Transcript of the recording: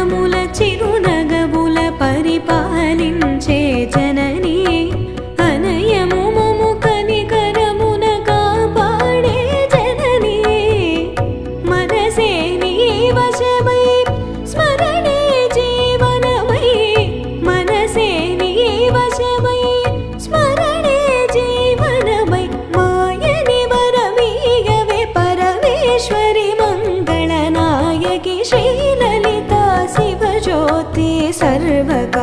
జగముల చిరునగవుల పరిపాలించే జననీ అనయము మము కనికరమున కాపాడే జననీ మనసే నీ వశమై స్మరణే జీవనమై మనసే నీ వశమై స్మరణే జీవనమై మాయని వరమీయవే పరమేశ్వరి మంగళనాయకి శ్రీలలితా శివజ్యోతి सर्वक